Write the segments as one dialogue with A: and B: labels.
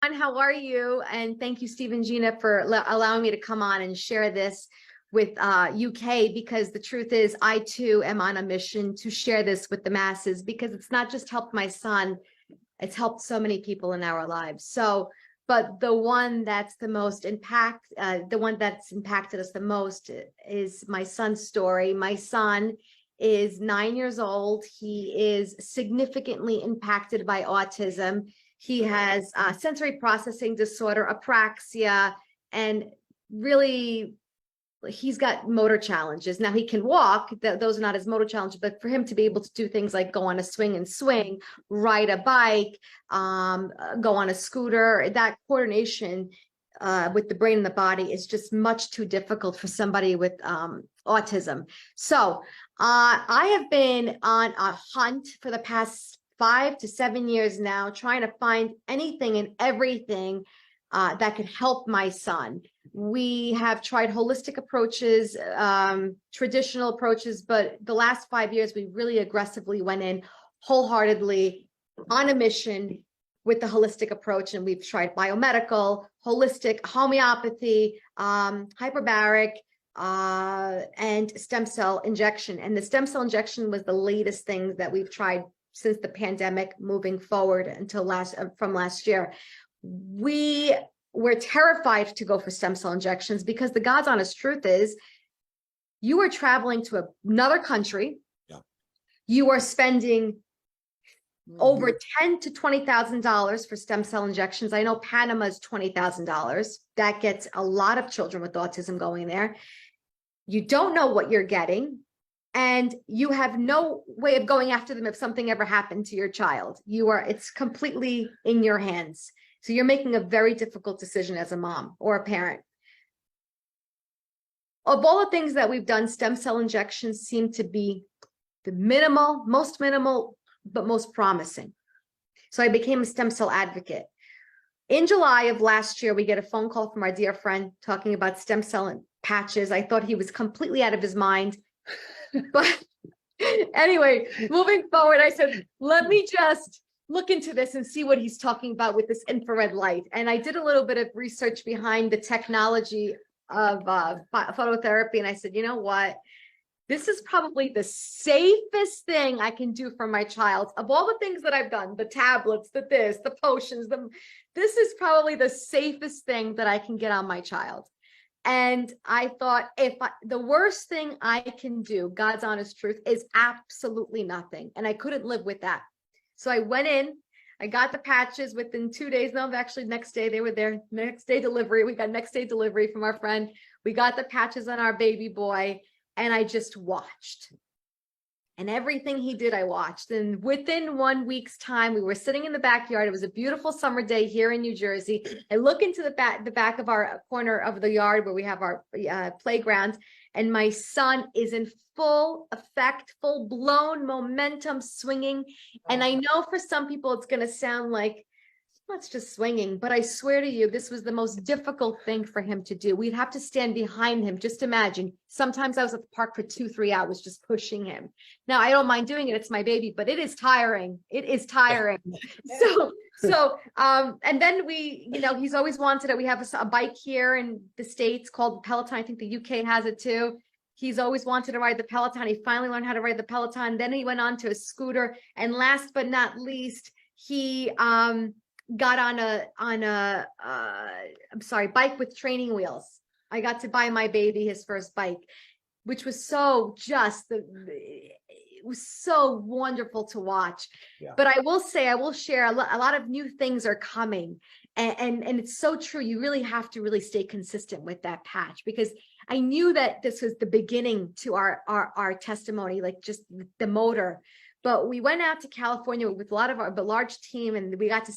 A: How are you? And thank you, Steve and Gina, for allowing me to come on and share this with UK, because the truth is I too am on a mission to share this with the masses, because it's not just helped my son, it's helped so many people in our lives. So, but the one that's the most the one that's impacted us the most is my son's story. My son is 9 years old. He is significantly impacted by autism. He has sensory processing disorder, apraxia, and really he's got motor challenges. Now he can walk, those are not his motor challenges, but for him to be able to do things like go on a swing and swing, ride a bike, go on a scooter, that coordination with the brain and the body is just much too difficult for somebody with autism. So I have been on a hunt for the past 5 to 7 years now, trying to find anything and everything that could help my son. We have tried holistic approaches, traditional approaches, but the last 5 years, we really aggressively went in wholeheartedly on a mission with the holistic approach. And we've tried biomedical, holistic, homeopathy, hyperbaric, and stem cell injection. And the stem cell injection was the latest thing that we've tried since the pandemic moving forward until from last year. We were terrified to go for stem cell injections because the God's honest truth is you are traveling to another country. Yeah. You are spending over $10,000 to $20,000 for stem cell injections. I know Panama is $20,000. That gets a lot of children with autism going there. You don't know what you're getting, and you have no way of going after them if something ever happened to your child. It's completely in your hands. So you're making a very difficult decision as a mom or a parent. Of all the things that we've done, stem cell injections seem to be the most minimal, but most promising. So I became a stem cell advocate. In July of last year, we get a phone call from our dear friend talking about stem cell patches. I thought he was completely out of his mind. But anyway, moving forward, I said, let me just look into this and see what he's talking about with this infrared light. And I did a little bit of research behind the technology of phototherapy. And I said, you know what? This is probably the safest thing I can do for my child. Of all the things that I've done, the tablets, the potions, this is probably the safest thing that I can get on my child. And I thought, the worst thing I can do, God's honest truth, is absolutely nothing. And I couldn't live with that. So I went in, I got the patches within 2 days. No, actually next day, they were there. Next day delivery. We got next day delivery from our friend. We got the patches on our baby boy, and I just watched. And everything he did, I watched. And within 1 week's time, we were sitting in the backyard. It was a beautiful summer day here in New Jersey. I look into the back of our corner of the yard where we have our playground, and my son is in full effect, full blown momentum swinging. And I know for some people, it's going to sound like, it's just swinging, but I swear to you, this was the most difficult thing for him to do. We'd have to stand behind him. Just imagine. Sometimes I was at the park for 2-3 hours just pushing him. Now I don't mind doing it. It's my baby, but it is tiring. It is tiring. And then he's always wanted it. We have a bike here in the States called Peloton. I think the UK has it too. He's always wanted to ride the Peloton. He finally learned how to ride the Peloton. Then he went on to a scooter. And last but not least, he got on a bike with training wheels. I got to buy my baby his first bike, which was it was so wonderful to watch. Yeah. But I will share a lot of new things are coming, and it's so true. You really have to really stay consistent with that patch, because I knew that this was the beginning to our testimony, like just the motor. But we went out to California with a lot of our large team, and we got to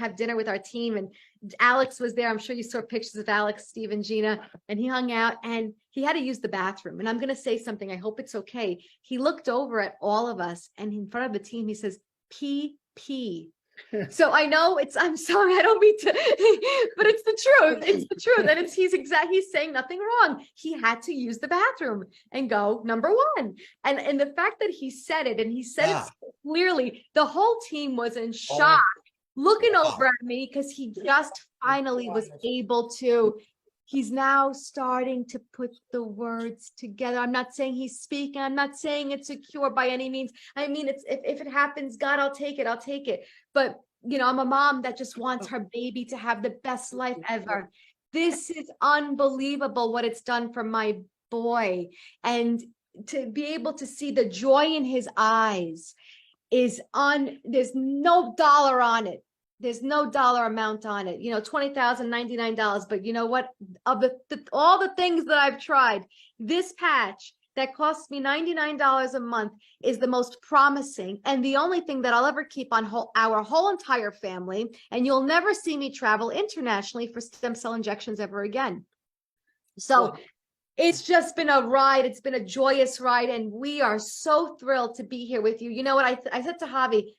A: have dinner with our team. And Alex was there. I'm sure you saw pictures of Alex, Steve, and Gina, and he hung out, and he had to use the bathroom. And I'm going to say something. I hope it's okay. He looked over at all of us, and in front of the team, he says, "PP." So I know I'm sorry, I don't mean to, but it's the truth. It's the truth. And he's saying nothing wrong. He had to use the bathroom and go number one. And the fact that he said it, and he said it so clearly, the whole team was in shock. looking over at me because he just finally was able to. He's now starting to put the words together. I'm not saying he's speaking. I'm not saying it's a cure by any means. I mean, it's if it happens, God, I'll take it. I'll take it. But I'm a mom that just wants her baby to have the best life ever. This is unbelievable what it's done for my boy. And to be able to see the joy in his eyes there's no dollar on it. There's no dollar amount on it. $20,099. But you know what? Of all the things that I've tried, this patch that costs me $99 a month is the most promising and the only thing that I'll ever keep on our whole entire family. And you'll never see me travel internationally for stem cell injections ever again. So it's just been a ride. It's been a joyous ride. And we are so thrilled to be here with you. You know what I said to Javi?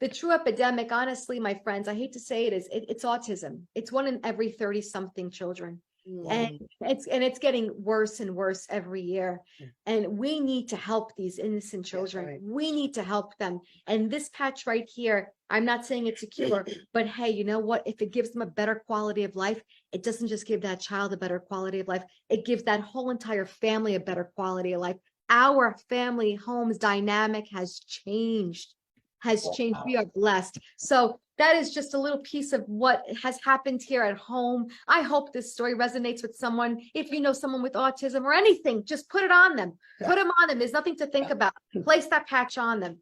A: The true epidemic, honestly, my friends, I hate to say it's autism. It's 1 in every 30 something children. And it's getting worse and worse every year. And we need to help these innocent children. Right. We need to help them. And this patch right here, I'm not saying it's a cure, but hey, you know what? If it gives them a better quality of life, it doesn't just give that child a better quality of life. It gives that whole entire family a better quality of life. Our family home's dynamic has changed. We are blessed. So that is just a little piece of what has happened here at home. I hope this story resonates with someone. If you know someone with autism or anything, just put it on them. Put them on them. There's nothing to think about. Place that patch on them.